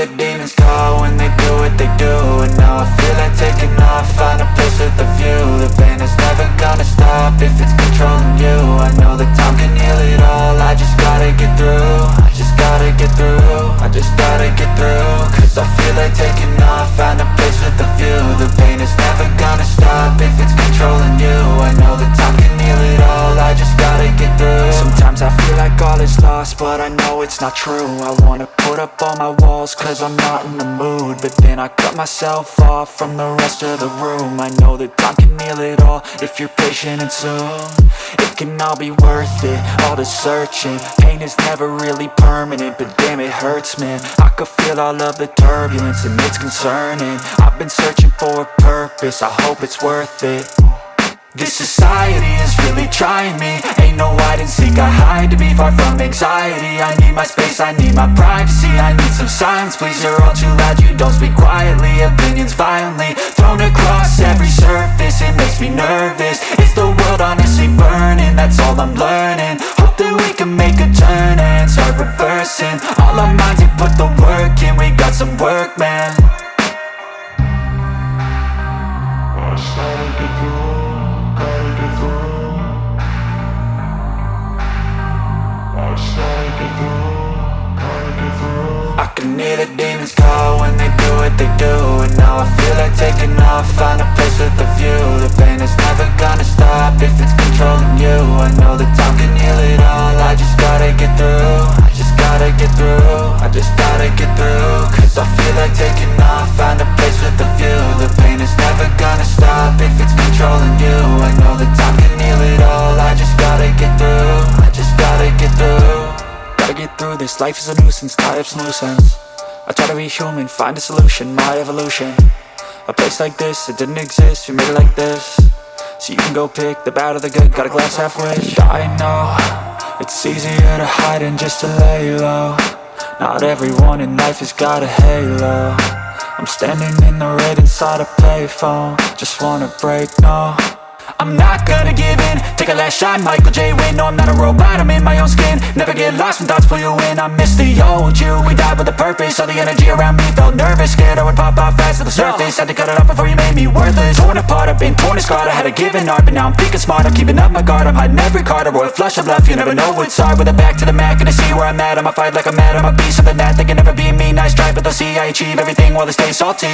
the demons call when they do what they do. And now I feel like taking off, find a place with a view. The pain is never gonna stop if it's controlling you. I know that time can heal it all, I just gotta get through. I just gotta get through, I just gotta get through. Cause I feel like taking off, find a place with a view. The pain is never gonna stop if it's controlling you. I know that time can heal it all, I just gotta get through. Sometimes I feel like all is lost, but I know it's not true. I wanna put up all my walls cause I'm not in the mood, but then I cut myself off from the rest of the room. I know that time can heal it all if you're patient and soon. It can all be worth it, all the searching. Pain is never really permanent, but damn it hurts, man. I could feel all of the turbulence and it's concerning. I've been searching for a purpose, I hope it's worth it. This society is really trying me. Ain't no hide and seek, I hide to be far from anxiety. I need my space, I need my privacy. I need some silence, please, you're all too loud. You don't speak quietly, opinions violently thrown across every surface. It makes me nervous, is the world honestly burning? That's all I'm learning. Hope that we can make a turn and start reversing all our minds and put the work in. We got some work, man. I started to grow. I can hear the demons call when they do what they do. And now I feel like taking off, find a place with a view. The pain is never gonna stop if it's controlling you. I know that time can heal it all, I just gotta get through. I just gotta get through, I just gotta get through. Cause I feel like taking off, find a place with a view. The pain is never gonna stop if it's controlling you. I know that time can heal it all, I just gotta get through. I just gotta get through. Gotta get through this, life is a nuisance, tie up some loose ends. I try to be human, find a solution, my evolution. A place like this, it didn't exist, we made it like this. So you can go pick the bad or the good, got a glass halfway. I know, it's easier to hide than just to lay low. Not everyone in life has got a halo. I'm standing in the red inside a payphone. Just wanna break, no, I'm not gonna give in. Take a last shot, Michael J. Win. No, I'm not a robot, I'm in my own skin. Never get lost when thoughts pull you in. I miss the old you, we died with a purpose. All the energy around me felt nervous, scared I would pop off fast to the surface. Had to cut it off before you made me worthless. Torn apart, I've been torn and scarred. I had a given art, but now I'm thinking smart. I'm keeping up my guard, I'm hiding every card. A royal flush of love, you never know what's hard. With a back to the mat, gonna see where I'm at. I'ma fight like I'm mad, I'ma be something that they can never be me. Nice try, but they'll see I achieve everything while they stay salty.